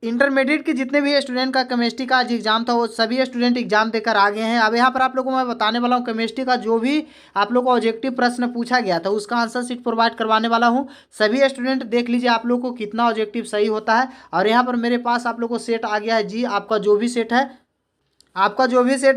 Intermediate के जितने भी स्टूडेंट का केमिस्ट्री का आज एग्जाम था वो सभी स्टूडेंट एग्जाम देकर आ गए हैं। अब यहाँ पर आप लोगों को मैं बताने वाला हूँ केमिस्ट्री का जो भी आप लोग को ऑब्जेक्टिव प्रश्न पूछा गया था उसका आंसर शीट प्रोवाइड करवाने वाला हूँ। सभी स्टूडेंट देख लीजिए आप लोग को कितना ऑब्जेक्टिव सही होता है। और यहाँ पर मेरे पास आप लोग को सेट आ गया है जी, आपका जो भी सेट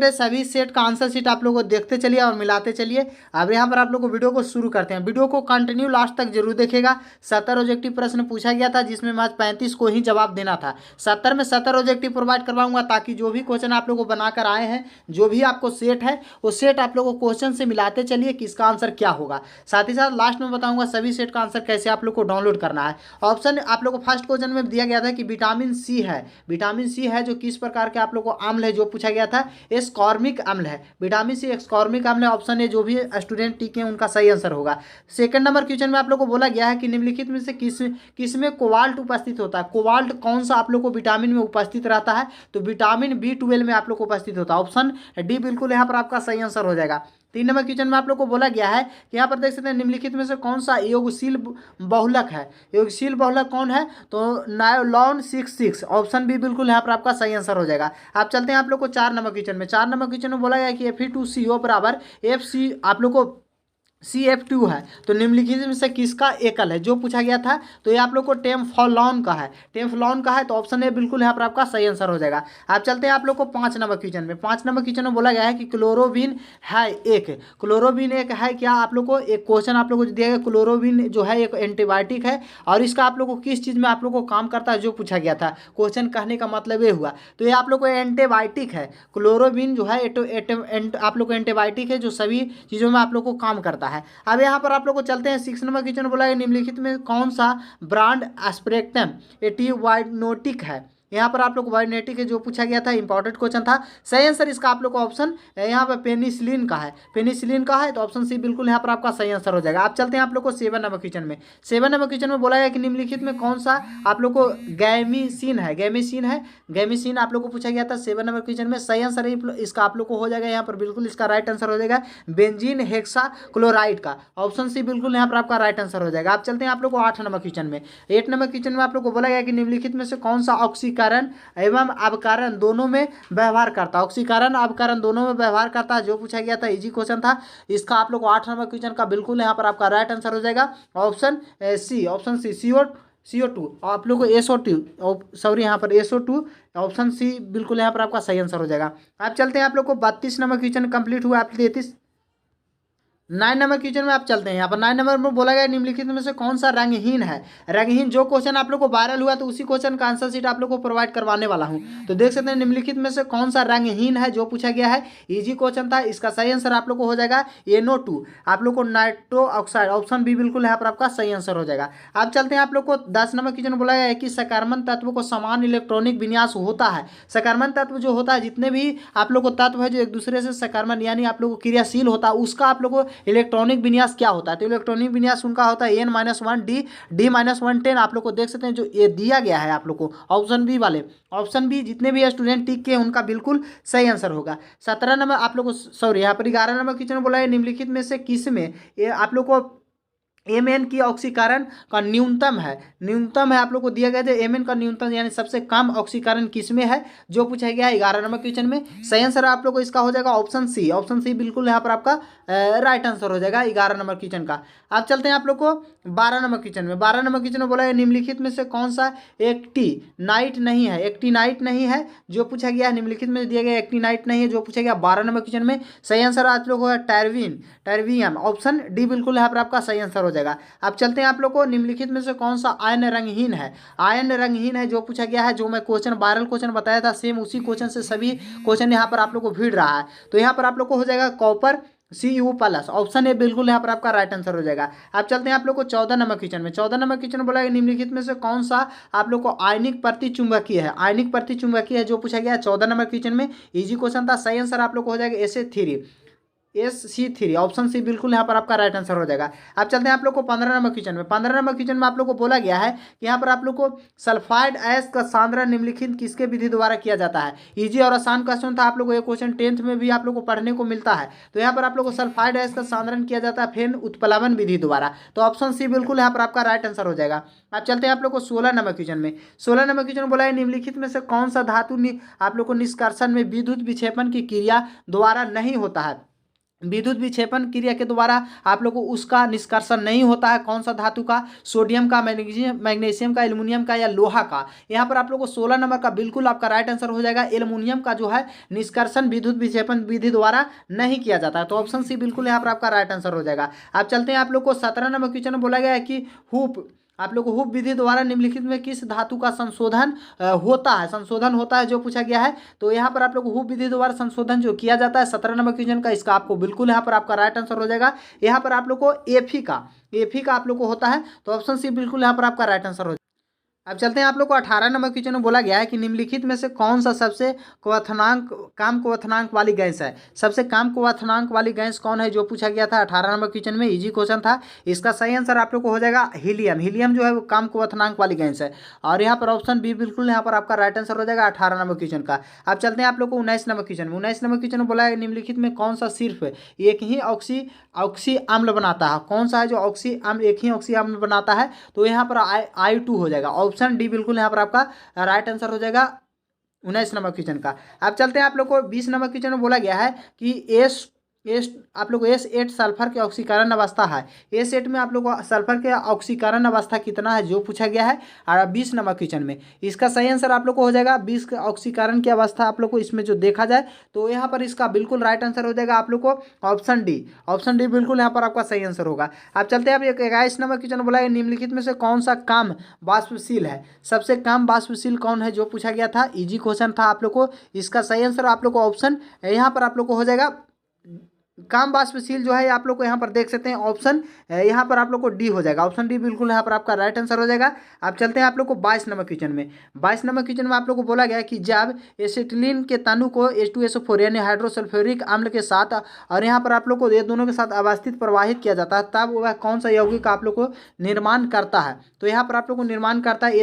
है सभी सेट का आंसर शीट आप लोग को देखते चलिए और मिलाते चलिए। अब यहाँ पर आप लोग को वीडियो को शुरू करते हैं। वीडियो को कंटिन्यू लास्ट तक जरूर देखिएगा। 70 ऑब्जेक्टिव प्रश्न पूछा गया था जिसमें मैं 35 को ही जवाब देना था। 70 में 70 ऑब्जेक्टिव प्रोवाइड करवाऊंगा ताकि जो भी क्वेश्चन आप लोग को बनाकर आए हैं, जो भी आपको सेट है वो सेट आप लोग को क्वेश्चन से मिलाते चलिए कि इसका आंसर क्या होगा। साथ ही साथ लास्ट में बताऊंगा सभी सेट का आंसर कैसे आप लोग को डाउनलोड करना है। ऑप्शन आप लोग को फर्स्ट क्वेश्चन में दिया गया था कि विटामिन सी है, विटामिन सी है जो किस प्रकार के आप लोग को अम्ल है जो पूछा गया था, एस्कॉर्बिक अम्ल है। विटामिन सी एस्कॉर्बिक अम्ल है। ऑप्शन ए जो भी स्टूडेंट टिके हैं उनका सही आंसर होगा। सेकंड नंबर क्वेश्चन में आप लोग को बोला गया है कि निम्नलिखित में से किस में कोबाल्ट उपस्थित होता है। कोबाल्ट कौन सा आप लोग को विटामिन में उपस्थित रहता है, तो विटामिन B12 में आप लोग को उपस्थित होता है। ऑप्शन डी बिल्कुल यहाँ पर आपका सही आंसर हो जाएगा। 3 नंबर क्वेश्चन में आप लोग को बोला गया है कि यहाँ पर देख सकते हैं निम्नलिखित में से कौन सा योगशील बहुलक है। योगशील बहुलक कौन है, तो नायलॉन 66। ऑप्शन बी बिल्कुल यहाँ पर आपका सही आंसर हो जाएगा। आप चलते हैं आप लोग को 4 नंबर क्वेश्चन में। 4 नंबर क्वेश्चन में बोला गया है कि Fe2CO बराबर FC आप लोग को CF2 है, तो निम्नलिखित में से किसका एकल है जो पूछा गया था, तो ये आप लोग को टेम्फोलॉन का है। टेम्फोलॉन का है तो ऑप्शन ए बिल्कुल यहाँ पर आपका सही आंसर हो जाएगा। आप चलते हैं आप लोग को 5 नंबर क्वेश्चन में। 5 नंबर क्वेश्चन में बोला गया है कि क्लोरोबिन है एक, क्लोरोबिन एक है क्या। आप लोग को एक क्वेश्चन आप लोग को दिया गया, क्लोरोबिन जो है एक एंटीबायोटिक है और इसका आप लोग को किस चीज़ में आप लोग को काम करता है जो पूछा गया था। क्वेश्चन कहने का मतलब ये हुआ, तो ये आप लोग को एंटीबायोटिक है। क्लोरोबिन जो है आप लोग को एंटीबायोटिक है जो सभी चीज़ों में आप लोग को काम करता है। अब यहाँ पर आप लोग को चलते हैं 6 नंबर क्वेश्चन बोला है निम्नलिखित में कौन सा ब्रांड एस्प्रेक्टम एटीवाइनोटिक है। यहाँ पर आप लोग को वाइनेटिक है जो पूछा गया था, इंपॉर्टेंट क्वेश्चन था। सही आंसर इसका आप लोग को ऑप्शन यहाँ पर पेनिसिलिन का है, पेनिसिलिन का है तो ऑप्शन सी बिल्कुल यहाँ पर आपका सही आंसर हो जाएगा। आप चलते हैं आप लोग को 7 नंबर क्वेश्चन में। 7 नंबर क्वेश्चन में बोला गया कि निम्नलिखित में कौन सा आप लोग को गैमिसिन है, गैमिसिन आप लोग को पूछा गया था 7 नंबर क्वेश्चन में। सही आंसर इसका आप लोग को हो जाएगा यहाँ पर बिल्कुल इसका राइट आंसर हो जाएगा बेंजीन हेक्साक्लोराइड का। ऑप्शन सी बिल्कुल यहाँ पर आपका राइट आंसर हो जाएगा। आप चलते हैं आप लोग को 8 नंबर क्वेश्चन में। 8 नंबर क्वेश्चन में आप लोग को बोला गया कि निम्नलिखित में से कौन सा ऑक्सीकरण एवं अवकरण दोनों में व्यवहार करता है। ऑक्सीकरण अवकरण दोनों में व्यवहार करता है जो पूछा गया था, इजी क्वेश्चन था। इसका आप लोग को 8 नंबर क्वेश्चन का बिल्कुल यहाँ पर आपका राइट आंसर हो जाएगा option C, option C CO2 आप लोग को SO2 सॉरी यहाँ पर SO2 ऑप्शन सी बिल्कुल यहाँ पर आपका सही आंसर हो जाएगा। आप चलते हैं आप लोग को 32 नंबर क्वेश्चन कंप्लीट हुआ। आप 9 नंबर क्वेश्चन में आप चलते हैं। यहाँ पर 9 नंबर में बोला गया निम्नलिखित में से कौन सा रंगहीन है। रंगहीन जो क्वेश्चन आप लोग को वायरल हुआ तो उसी क्वेश्चन का आंसर शीट आप लोग को प्रोवाइड करवाने वाला हूँ। तो देख सकते हैं निम्नलिखित में से कौन सा रंगहीन है जो पूछा गया है, इजी क्वेश्चन था। इसका सही आंसर आप लोग को हो जाएगा NO2 आप लोग को नाइट्रो ऑक्साइड। ऑप्शन बी बिल्कुल यहाँ पर आपका सही आंसर हो जाएगा। आप चलते हैं आप लोग को 10 नंबर क्वेश्चन में बोला गया है कि सकारात्मक तत्व को समान इलेक्ट्रॉनिक विन्यास होता है। सकारात्मक तत्व जो होता है जितने भी आप लोग को तत्व है जो एक दूसरे से सकारात्मक यानी आप लोग को क्रियाशील होता है उसका आप लोग को इलेक्ट्रॉनिक विन्यास क्या होता है, तो इलेक्ट्रॉनिक विन्यास उनका होता है N-1 D-1 10। आप लोग को देख सकते हैं जो ये दिया गया है आप लोग को ऑप्शन बी वाले, ऑप्शन बी जितने भी स्टूडेंट टिक के उनका बिल्कुल सही आंसर होगा। 17 नंबर आप लोग को सॉरी यहाँ पर 11 नंबर क्वेश्चन बोला है निम्नलिखित में से किस में ये आप लोग को Mn की ऑक्सीकरण का न्यूनतम है, न्यूनतम है आप लोग को दिया गया है Mn का न्यूनतम यानी सबसे कम ऑक्सीकरण किस में है जो पूछा गया है 11 नंबर क्वेश्चन में। सही आंसर आप लोग को इसका हो जाएगा ऑप्शन सी, ऑप्शन सी बिल्कुल यहाँ पर आपका राइट आंसर हो जाएगा 11 नंबर क्वेश्चन का। आप चलते हैं आप लोग को 12 नंबर क्वेश्चन में। 12 नंबर क्वेश्चन में बोला है निम्नलिखित में से कौन सा एक्टिनाइट नहीं है, एक्टिनाइट नहीं है जो पूछा गया है, निम्नलिखित में दिया गया एक्टिनाइट नहीं है जो पूछा गया 12 नंबर क्वेश्चन में। सही आंसर आप लोग को टर्वियम ऑप्शन डी बिल्कुल यहाँ पर आपका सही आंसर हो जाएगा। अब चलते हैं आप लोग को निम्नलिखित में से कौन सा आयन रंगहीन है, आयन रंगहीन है जो पूछा गया है, जो मैं क्वेश्चन वायरल क्वेश्चन बताया था सेम उसी क्वेश्चन से सभी क्वेश्चन यहाँ पर आप लोग को भिड़ रहा है। तो यहाँ पर आप लोग को हो जाएगा कॉपर Cu+। ऑप्शन ए बिल्कुल यहाँ पर आपका राइट आंसर हो जाएगा। आप चलते हैं आप लोग को 14 नंबर क्वेश्चन में। 14 नंबर क्वेश्चन बोला है निम्नलिखित में से कौन सा आप लोग को आयनिक प्रतिचुंबकीय है, आयनिक प्रतिचुंबकीय है जो पूछा गया है 14 नंबर क्वेश्चन में। इजी क्वेश्चन था। सही आंसर आप लोग को हो जाएगा SA3, SC3, ऑप्शन सी बिल्कुल यहाँ पर आपका राइट आंसर हो जाएगा। अब चलते हैं आप लोग को 15 नंबर क्वेश्चन में। 15 नंबर क्वेश्चन में आप लोग को बोला गया है कि यहाँ पर आप लोग को सल्फाइड ऐश का सांद्रण निम्नलिखित किसके विधि द्वारा किया जाता है। इजी और आसान क्वेश्चन था, आप लोग को ये क्वेश्चन 10th में भी आप लोग को पढ़ने को मिलता है। तो यहाँ पर आप लोग को सल्फाइड ऐश का सांद्रण किया जाता है फेन उत्प्लावन विधि द्वारा। तो ऑप्शन सी बिल्कुल यहाँ पर आपका राइट आंसर हो जाएगा। अब चलते हैं आप लोग को 16 नंबर क्वेश्चन में। 16 नंबर क्वेश्चन बोला है निम्नलिखित में से कौन सा धातु आप लोग को निष्कर्षण में विद्युत विक्षेपण की क्रिया द्वारा नहीं होता है। विद्युत विक्षेपण क्रिया के द्वारा आप लोग को उसका निष्कर्षण नहीं होता है। कौन सा धातु का? सोडियम का, मैग्नीशियम का, एल्युमिनियम का या लोहा का। यहाँ पर आप लोग को 16 नंबर का बिल्कुल आपका राइट आंसर हो जाएगा। एल्युमिनियम का जो है निष्कर्षण विद्युत विक्षेपण विधि द्वारा नहीं किया जाता है। तो ऑप्शन सी बिल्कुल यहाँ पर आपका राइट आंसर हो जाएगा। अब चलते हैं आप लोग को 17 नंबर क्वेश्चन में बोला गया है कि हुप, आप लोग को हुप विधि द्वारा निम्नलिखित में किस धातु का संशोधन संशोधन होता है जो पूछा गया है। तो यहाँ पर आप लोग को हुप विधि द्वारा संशोधन जो किया जाता है 17 नंबर क्वेश्चन का, इसका आपको बिल्कुल यहाँ पर आपका राइट आंसर हो जाएगा। यहाँ पर आप लोग को एफी का आप लोग को होता है। तो ऑप्शन सी बिल्कुल यहाँ पर आपका राइट आंसर हो जाएगा। अब चलते हैं आप लोग को 18 नंबर क्वेश्चन में बोला गया है कि निम्नलिखित में से कौन सा सबसे कम क्वथनांक वाली गैस है। सबसे कम क्वथनांक वाली गैस कौन है जो पूछा गया था 18 नंबर क्वेश्चन में। इजी क्वेश्चन था। इसका सही आंसर आप लोग को हो जाएगा हीलियम। हीलियम जो है वो कम क्वथनांक वाली गैस है। और यहाँ पर ऑप्शन बी बिल्कुल यहाँ पर आपका राइट आंसर हो जाएगा 18 नंबर क्वेश्चन का। अब चलते हैं आप लोग को 19 नंबर क्वेश्चन में। 19 नंबर क्वेश्चन में बोला है निम्नलिखित में कौन सा सिर्फ एक ही ऑक्सी अम्ल बनाता है। कौन सा है जो ऑक्सी अम्ल एक ही ऑक्सी अम्ल बनाता है। तो यहाँ पर I2 हो जाएगा। ऑप्शन डी बिल्कुल यहाँ पर आपका राइट आंसर हो जाएगा 19 नंबर क्वेश्चन का। अब चलते हैं आप लोग को 20 नंबर क्वेश्चन में बोला गया है कि आप लोग S8 सल्फर के ऑक्सीकरण अवस्था है। S8 में आप लोग को सल्फर के ऑक्सीकरण अवस्था कितना है जो पूछा गया है। और 20 नंबर क्वेश्चन में इसका सही आंसर आप लोग को हो जाएगा 20 के ऑक्सीकरण की अवस्था आप लोग को इसमें जो देखा जाए तो यहाँ पर इसका बिल्कुल राइट आंसर हो जाएगा आप लोग को ऑप्शन डी। ऑप्शन डी बिल्कुल यहाँ पर आपका सही आंसर होगा। अब चलते हैं आप 21 नंबर क्वेश्चन बोला है निम्नलिखित में से कौन सा कम वाष्पशील है। सबसे कम वाष्पशील कौन है जो पूछा गया था। इजी क्वेश्चन था आप लोग को। इसका सही आंसर आप लोग को ऑप्शन यहाँ पर आप लोग को हो जाएगा कम वाष्पशील जो है आप लोग को यहाँ पर देख सकते हैं ऑप्शन यहाँ पर आप लोग को डी हो जाएगा। ऑप्शन डी बिल्कुल यहाँ पर आपका राइट आंसर हो जाएगा। अब चलते हैं आप लोग को 22 नंबर क्वेश्चन में। 22 नंबर क्वेश्चन में आप लोग को बोला गया है कि जब एसिटिलीन के तनु को H2SO4 यानी हाइड्रोसल्फ्यूरिक अम्ल के साथ और यहाँ पर आप लोग को ये दोनों के साथ अवस्थित प्रवाहित किया जाता है तब वह कौन सा यौगिक आप लोग को निर्माण करता है। तो यहाँ पर आप लोग को निर्माण करता है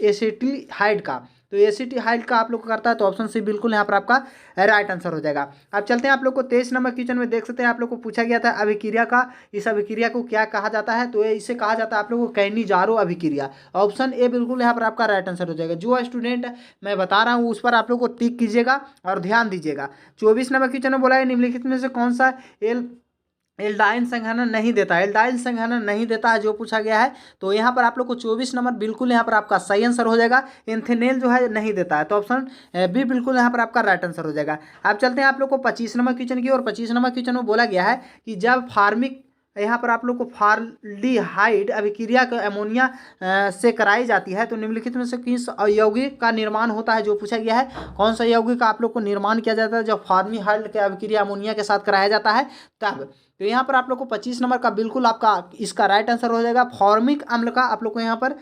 एसिटिहाइड का। तो एसिटिहाइड का आप लोग को करता है। तो ऑप्शन सी बिल्कुल यहाँ पर आपका राइट आंसर हो जाएगा। अब चलते हैं आप लोग को 23 नंबर क्वेश्चन में देख सकते हैं आप लोग को पूछा गया था अभिक्रिया का। इस अभिक्रिया को क्या कहा जाता है। तो इसे कहा जाता है आप लोग को कैनिजारो अभिक्रिया। ऑप्शन ए बिल्कुल यहाँ पर आपका राइट आंसर हो जाएगा। जो स्टूडेंट मैं बता रहा हूँ उस पर आप लोग को टिक कीजिएगा और ध्यान दीजिएगा। 24 नंबर क्वेश्चन में बोला है निम्नलिखित में से कौन सा एल्डाइन संघनन नहीं देता है। एल्डाइन संघनन नहीं देता है जो पूछा गया है। तो यहाँ पर आप लोग को 24 नंबर बिल्कुल यहाँ पर आपका सही आंसर हो जाएगा। एंथेनेल जो है नहीं देता है। तो ऑप्शन बी बिल्कुल यहाँ पर आपका राइट आंसर हो जाएगा। अब चलते हैं आप लोग को 25 नंबर क्वेश्चन की। और 25 नंबर क्वेश्चन में बोला गया है कि जब फार्मिक यहाँ पर आप लोग को फार्मल्डिहाइड अभिक्रिया का अमोनिया से कराई जाती है तो निम्नलिखित में से किस यौगिक का निर्माण होता है जो पूछा गया है। कौन सा यौगिक का आप लोग को निर्माण किया जाता है जब फार्मल्डिहाइड के अभिक्रिया अमोनिया के साथ कराया जाता है तब। तो यहाँ पर आप लोग को 25 नंबर का बिल्कुल आपका इसका राइट आंसर हो जाएगा। फॉर्मिक अम्ल का आप लोग को यहाँ पर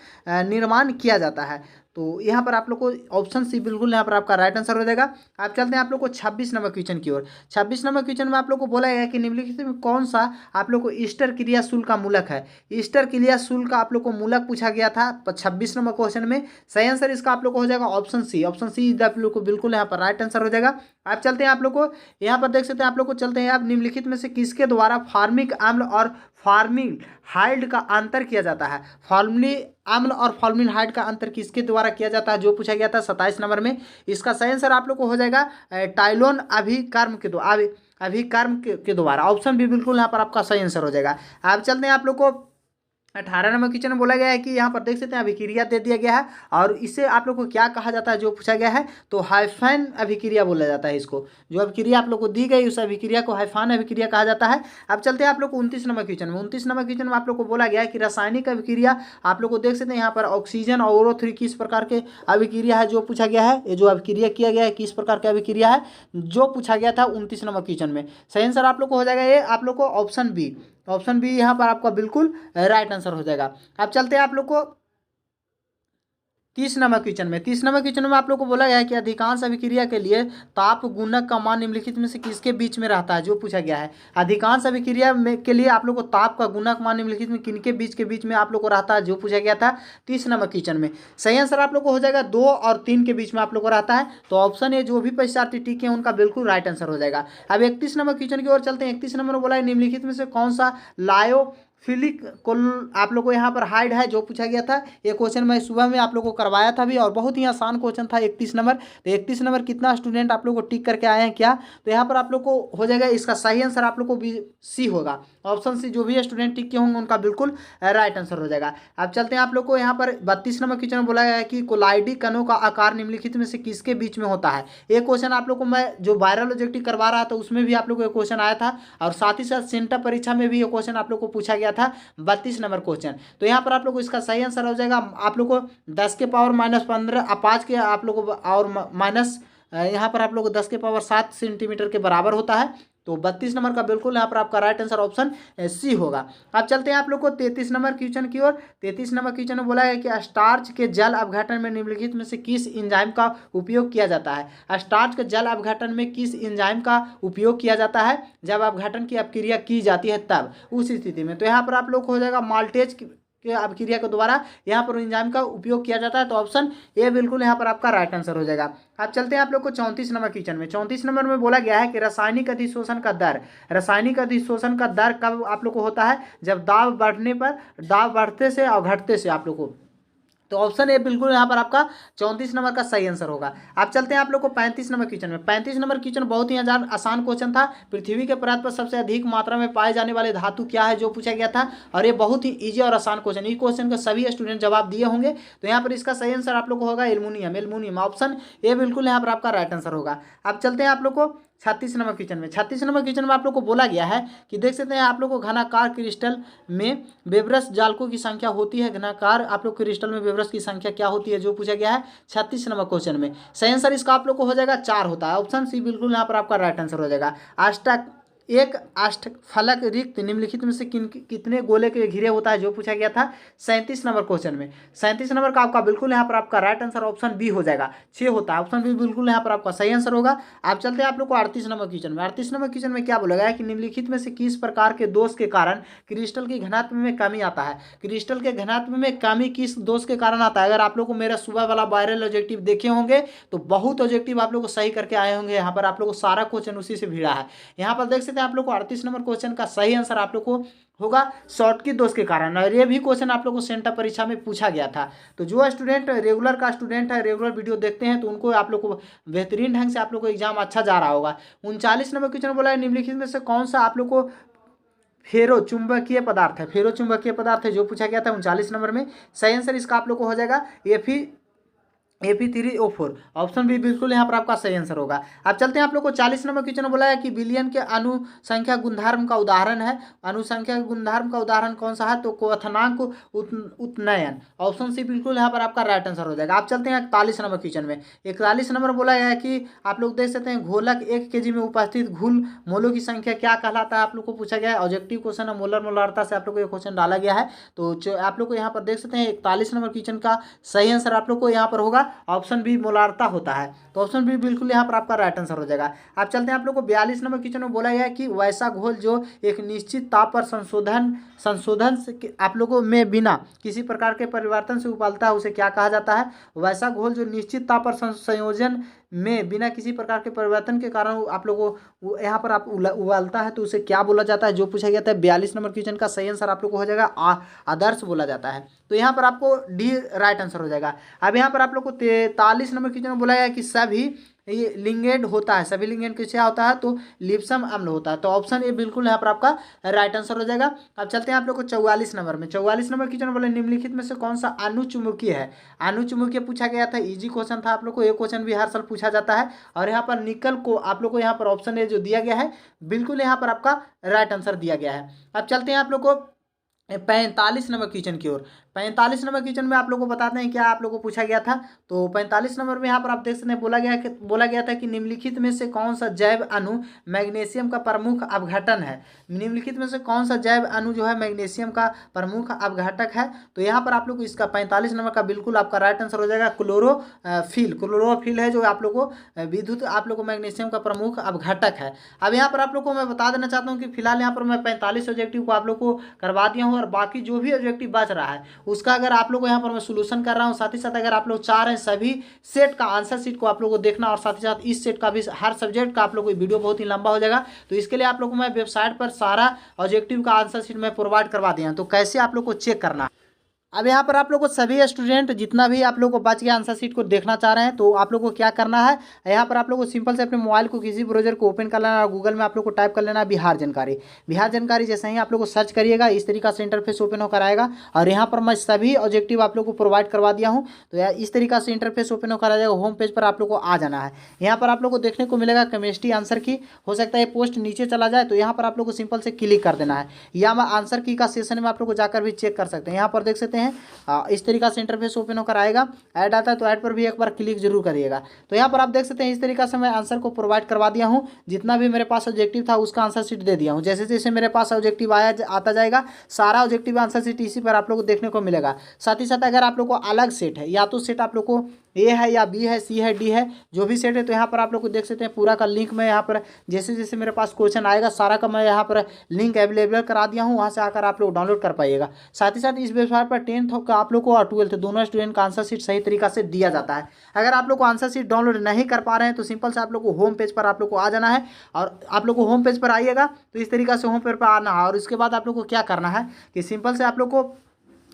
निर्माण किया जाता है। तो यहाँ पर आप लोग को ऑप्शन सी बिल्कुल यहाँ पर आपका राइट आंसर हो जाएगा। आप चलते हैं आप लोग को 26 नंबर क्वेश्चन की ओर। 26 नंबर क्वेश्चन में आप लोग को बोला गया है कि निम्नलिखित में कौन सा आप लोग को ईस्टर क्रियाशूल का मूलक है। ईस्टर क्रियाशूल का आप लोग को मूलक पूछा गया था 26 नंबर क्वेश्चन में। सही आंसर इसका आप लोग को हो जाएगा ऑप्शन सी। ऑप्शन सी आप लोग को बिल्कुल यहाँ पर राइट आंसर हो जाएगा। आप चलते हैं आप लोग को यहाँ पर देख सकते हैं आप लोग को चलते हैं आप निम्नलिखित में से किसके द्वारा फार्मिक अम्ल और फॉर्मल्डिहाइड का अंतर किया जाता है। फॉर्मली अम्ल और फॉर्मल्डिहाइड का अंतर किसके द्वारा किया जाता है जो पूछा गया था 27 नंबर में। इसका सही आंसर आप लोग को हो जाएगा टाइलोन अभिकर्म के द्वारा। ऑप्शन भी बिल्कुल यहाँ पर आपका सही आंसर हो जाएगा। आप चलते हैं आप लोग को 18 नंबर क्वेश्चन में बोला गया है कि यहाँ पर देख सकते हैं अभिक्रिया दे दिया गया है और इससे आप लोग को क्या कहा जाता है जो पूछा गया है। तो हाइफन अभिक्रिया बोला जाता है इसको। जो अभिक्रिया आप लोग को दी गई उस अभिक्रिया को हाइफन अभिक्रिया कहा जाता है। अब चलते हैं आप लोग को 29 नंबर क्वेश्चन में। 29 नंबर क्वेश्चन में आप लोग को बोला गया है कि रासायनिक अभिक्रिया आप लोग को देख सकते हैं यहाँ पर ऑक्सीजन और O3 किस प्रकार के अभिक्रिया है जो पूछा गया है। ये जो अभिक्रिया किया गया है किस प्रकार की अभिक्रिया है जो पूछा गया था 29 नंबर क्वेश्चन में। सही आंसर आप लोग को हो जाएगा ये आप लोग को ऑप्शन बी। ऑप्शन बी यहाँ पर आपका बिल्कुल राइट आंसर हो जाएगा। अब चलते हैं आप लोग को तीस नंबर क्वेश्चन में आप लोग को बोला गया है कि अधिकांश अभिक्रिया के लिए ताप गुणक का मान निम्नलिखित में से किसके बीच में रहता है, जो पूछा गया है। अधिकांश अभिक्रिया में के लिए आप लोग को ताप का गुणक मान निम्नलिखित में किनके बीच में आप लोग को रहता है, जो पूछा गया था 30 नंबर क्वेश्चन में। सही आंसर आप लोग को हो जाएगा 2 और 3 के बीच में आप लोग को रहता है। तो ऑप्शन ए जो भी परीक्षार्थी टिके हैं उनका बिल्कुल राइट आंसर हो जाएगा। अब 31 नंबर क्वेश्चन की ओर चलते हैं। 31 नंबर बोला है निम्नलिखित में से कौन सा लायोफिलिक को आप लोग को यहाँ पर हाइड है, जो पूछा गया था। ये क्वेश्चन मैं सुबह में आप लोग को करवाया था भी और बहुत ही आसान क्वेश्चन था 31 नंबर। तो 31 नंबर कितना स्टूडेंट आप लोग को टिक करके आए हैं क्या, तो यहाँ पर आप लोग को हो जाएगा इसका सही आंसर आप लोग को सी होगा। ऑप्शन सी जो भी स्टूडेंट टिक के होंगे उनका बिल्कुल राइट आंसर हो जाएगा। अब चलते हैं आप लोग को यहाँ पर 32 नंबर क्वेश्चन में बोला गया है कि कोलाइडी कणों का आकार निम्नलिखित में से किसके बीच में होता है। एक क्वेश्चन आप लोग को मैं जो वायरल ऑब्जेक्टिव करवा रहा था उसमें भी आप लोग को क्वेश्चन आया था और साथ ही साथ सेंटर परीक्षा में भी ये क्वेश्चन आप लोग को पूछा गया था 32 नंबर क्वेश्चन। तो यहाँ पर आप लोग को इसका सही आंसर हो जाएगा आप लोग को 10 के पावर -15 5 के आप लोग को और माइनस यहाँ पर आप लोग को 10 के पावर 7 सेंटीमीटर के बराबर होता है। तो 32 नंबर का बिल्कुल यहाँ पर आपका राइट आंसर ऑप्शन सी होगा। अब चलते हैं आप लोग को 33 नंबर क्वेश्चन की ओर। 33 नंबर क्वेश्चन में बोला है कि स्टार्च के जल अपघटन में निम्नलिखित में से किस एंजाइम का उपयोग किया जाता है। स्टार्च के जल अपघटन में किस एंजाइम का उपयोग किया जाता है, जब अपघटन की अपक्रिया की जाती है तब उस स्थिति में। तो यहाँ पर आप लोग को हो जाएगा माल्टेज के अपक्रिया के द्वारा यहाँ पर एंजाइम का उपयोग किया जाता है। तो ऑप्शन ए बिल्कुल यहाँ पर आपका राइट आंसर हो जाएगा। अब चलते हैं आप लोग को 34 नंबर क्वेश्चन में। 34 नंबर में बोला गया है कि रासायनिक अधिशोषण का दर कब आप लोग को होता है, जब दाब बढ़ते से और घटते से आप लोग को। तो ऑप्शन ए बिल्कुल यहाँ पर आपका 34 नंबर का सही आंसर होगा। अब चलते हैं आप लोग को 35 नंबर क्वेश्चन में। 35 नंबर क्वेश्चन बहुत ही आसान क्वेश्चन था। पृथ्वी के पदार्थ पर सबसे अधिक मात्रा में पाए जाने वाले धातु क्या है, जो पूछा गया था। और ये बहुत ही इजी और आसान क्वेश्चन, इस क्वेश्चन का सभी स्टूडेंट जवाब दिए होंगे। तो यहाँ पर इसका सही आंसर आप लोग को होगा एल्युमिनियम। ऑप्शन ए बिल्कुल यहाँ पर आपका राइट आंसर होगा। अब चलते हैं आप लोग को 36 नंबर क्वेश्चन में। 36 नंबर क्वेश्चन में आप लोग को बोला गया है कि देख सकते हैं आप लोग को घनाकार क्रिस्टल में बेब्रस जालकों की संख्या होती है। घनाकार आप लोग क्रिस्टल में बेब्रस की संख्या क्या होती है, जो पूछा गया है 36 नंबर क्वेश्चन में। सही आंसर इसका आप लोग को हो जाएगा 4 होता है। ऑप्शन सी बिल्कुल यहाँ पर आपका राइट आंसर हो जाएगा। एक अष्टफलक रिक्त निम्नलिखित में से कितने गोले के घिरे होता है, जो पूछा गया था 37 नंबर क्वेश्चन में। 37 नंबर का आपका बिल्कुल यहाँ पर आपका राइट आंसर ऑप्शन बी हो जाएगा, 6 होता है। ऑप्शन बी बिल्कुल यहाँ पर आपका सही आंसर होगा। आप चलते हैं आप लोग को 38 नंबर क्वेश्चन में। 38 नंबर क्वेश्चन में क्या बोला गया है कि निम्नलिखित में से किस प्रकार के दोष के कारण क्रिस्टल की घनत्व में कमी आता है। क्रिस्टल के घनत्व में कमी किस दोष के कारण आता है। अगर आप लोग को मेरा सुबह वाला वायरल ऑब्जेक्टिव देखे होंगे तो बहुत ऑब्जेक्टिव आप लोग को सही करके आए होंगे। यहाँ पर आप लोग को सारा क्वेश्चन उसी से भिड़ा है। यहाँ पर देख सकते हैं आप लोग को 38 नंबर क्वेश्चन का सही आंसर आप लोग को होगा शॉर्टकी दोष के कारण। और ये भी क्वेश्चन आप लोग को सेंटर परीक्षा में पूछा गया था। तो जो स्टूडेंट रेगुलर का स्टूडेंट है, रेगुलर वीडियो देखते हैं, तो उनको आप लोग को बेहतरीन ढंग से आप लोग को एग्जाम अच्छा जा रहा होगा। 39 नंबर क्वेश्चन बोला है निम्नलिखित में से कौन सा आप लोग को फेरो चुंबकीय पदार्थ है, जो पूछा गया था 39 नंबर में। सही आंसर इसका आप लोग को हो जाएगा Fe3O4। ऑप्शन बी बिल्कुल यहाँ पर आपका सही आंसर होगा। अब चलते हैं आप लोग को 40 नंबर क्वेश्चन बोला है कि विलियन के अनुसंख्या गुणधर्म का उदाहरण है। अनुसंख्या गुणधर्म का उदाहरण कौन सा है, तो क्वथनांक उत्नयन। ऑप्शन सी बिल्कुल यहाँ पर आपका राइट आंसर हो जाएगा। आप चलते हैं 41 नंबर क्वेश्चन में। 41 नंबर बोला गया है कि आप लोग देख सकते हैं घोलक 1 kg में उपस्थित घुल मोलों की संख्या क्या कहलाता है, आप लोग को पूछा गया है। ऑब्जेक्टिव क्वेश्चन है, मोलरता से आप लोग को ये क्वेश्चन डाला गया है। तो आप लोग को यहाँ पर देख सकते हैं 41 नंबर क्वेश्चन का सही आंसर आप लोग को यहाँ पर होगा ऑप्शन बी मोलारता होता है। तो ऑप्शन बी बिल्कुल यहाँ पर आपका राइट आंसर हो जाएगा। आप चलते हैं आप लोग को 42 नंबर क्वेश्चन में बोला गया है कि वैसा घोल जो एक निश्चित ताप पर संशोधन से आप लोगों में बिना किसी प्रकार के परिवर्तन से उबालता है, उसे क्या कहा जाता है। वैसा घोल जो निश्चित ताप पर संयोजन में बिना किसी प्रकार के परिवर्तन के कारण आप लोगों को यहाँ पर आप उबालता है, तो उसे क्या बोला जाता है, जो पूछा गया था 42 नंबर क्वेश्चन का सही आंसर आप लोग को हो जाएगा आदर्श बोला जाता है। तो यहाँ पर आपको डी राइट आंसर हो जाएगा। अब यहाँ पर आप लोग को 43 नंबर क्वेश्चन में बोला गया कि सभी ये लिंगेंड होता है, सभी लिंगेंड क्या होता है, तो लिप्सम अम्ल होता है। तो ऑप्शन ए बिल्कुल यहाँ पर आपका राइट आंसर हो जाएगा। अब चलते हैं आप लोग को 44 नंबर में। 44 नंबर क्वेश्चन बोले निम्नलिखित में से कौन सा अनुचुंबकीय है। अनुचुंबकीय पूछा गया था, इजी क्वेश्चन था आप लोग को। एक क्वेश्चन भी हर साल पूछा जाता है। और यहाँ पर निकल को आप लोग को यहाँ पर ऑप्शन ए जो दिया गया है बिल्कुल यहाँ पर आपका राइट आंसर दिया गया है। अब चलते हैं आप लोग को 45 नंबर क्वेश्चन की ओर। 45 नंबर क्वेश्चन में आप लोगों को बताते हैं क्या आप लोगों को पूछा गया था। तो 45 नंबर में यहाँ पर आप देख सकते हैं बोला गया था कि निम्नलिखित में से कौन सा जैव अणु मैग्नीशियम का प्रमुख अपघटन है। निम्नलिखित में से कौन सा जैव अणु जो है मैग्नीशियम का प्रमुख अपघटक है। तो यहाँ पर आप लोग को इसका 45 नंबर का बिल्कुल आपका राइट आंसर हो जाएगा क्लोरोफिल है जो आप लोग को विद्युत आप लोग को मैग्नीशियम का प्रमुख अपघटक है। अब यहाँ पर आप लोग को मैं बता देना चाहता हूँ कि फिलहाल यहाँ पर मैं 45 ऑब्जेक्टिव को आप लोग को करवा दिया हूँ और बाकी जो भी ऑब्जेक्टिव बच रहा है उसका अगर आप लोग को यहाँ पर मैं सोल्यूशन कर रहा हूँ। साथ ही साथ अगर आप लोग चाह रहे हैं सभी सेट का आंसर शीट को आप लोग को देखना और साथ ही साथ इस सेट का भी हर सब्जेक्ट का आप लोग को वीडियो बहुत ही लंबा हो जाएगा, तो इसके लिए आप लोग को मैं वेबसाइट पर सारा ऑब्जेक्टिव का आंसर शीट मैं प्रोवाइड करवा दिया हूँ। तो कैसे आप लोग को चेक करना। अब यहाँ पर आप लोग को सभी स्टूडेंट जितना भी आप लोग को बच गया आंसर शीट को देखना चाह रहे हैं तो आप लोग को क्या करना है, यहाँ पर आप लोग को सिंपल से अपने मोबाइल को किसी ब्राउजर को ओपन कर लेना और गूगल में आप लोग को टाइप कर लेना बिहार जानकारी जैसे ही आप लोग को सर्च करिएगा इस तरीका से इंटरफेस ओपन होकर आएगा और यहाँ पर मैं सभी ऑब्जेक्टिव आप लोग को प्रोवाइड करवा दिया हूँ। तो यार इस तरीका से इंटरफेस ओपन होकर आ जाएगा। होम पेज पर आप लोग को आ जाना है। यहाँ पर आप लोग को देखने को मिलेगा केमिस्ट्री आंसर की, हो सकता है पोस्ट नीचे चला जाए तो यहाँ पर आप लोग को सिंपल से क्लिक कर देना है। या मैं आंसर की का सेशन में आप लोग को जाकर भी चेक कर सकते हैं। यहाँ पर देख सकते हैं इस तरीका से इंटरफेस ओपन होकर आएगा। ऐड आता है तो ऐड पर भी एक बार क्लिक जरूर करिएगा। तो यहाँ पर आप देख सकते हैं इस तरीका से मैं आंसर को प्रोवाइड करवा दिया हूँ। जितना भी मेरे पास ऑब्जेक्टिव था उसका आंसर शीट दे दिया हूँ। जैसे जैसे मेरे पास ऑब्जेक्टिव आता जाएगा सारा ऑब्जेक्टिव आंसर शीट इसी पर आप लोग को देखने को मिलेगा। साथ ही साथ अगर आप लोग को अलग सेट है या तो सेट आप लोग को ए है या बी है सी है डी है जो भी सेट है तो यहाँ पर आप लोग को देख सकते हैं पूरा का लिंक मैं यहाँ पर जैसे जैसे मेरे पास क्वेश्चन आएगा सारा का मैं यहाँ पर लिंक अवेलेबल करा दिया हूँ। वहाँ से आकर आप लोग डाउनलोड कर पाइएगा। साथ ही साथ इस वेबसाइट पर 10th का आप लोग को और 12th दोनों स्टूडेंट का आंसर शीट सही तरीका से दिया जाता है। अगर आप लोग को आंसर शीट डाउनलोड नहीं कर पा रहे हैं तो सिंपल से आप लोग को होम पेज पर आप लोग को आ जाना है और आप लोग को होम पेज पर आइएगा तो इस तरीका से होम पेज पर आना है। और उसके बाद आप लोग को क्या करना है कि सिंपल से आप लोग को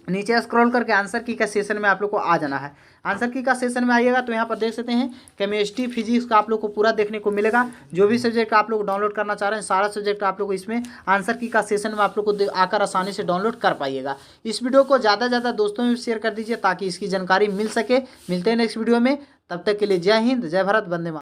नीचे स्क्रॉल करके आंसर की का सेशन में आप लोग को आ जाना है। आंसर की का सेशन में आइएगा तो यहाँ पर देख सकते हैं केमिस्ट्री फिजिक्स का आप लोग को पूरा देखने को मिलेगा। जो भी सब्जेक्ट आप लोग डाउनलोड करना चाह रहे हैं सारा सब्जेक्ट आप लोग को इसमें आंसर की का सेशन में आप लोग को आकर आसानी से डाउनलोड कर पाइएगा। इस वीडियो को ज़्यादा से ज़्यादा दोस्तों में शेयर कर दीजिए ताकि इसकी जानकारी मिल सके। मिलते हैं नेक्स्ट वीडियो में, तब तक के लिए जय हिंद, जय भारत, वंदे मातरम।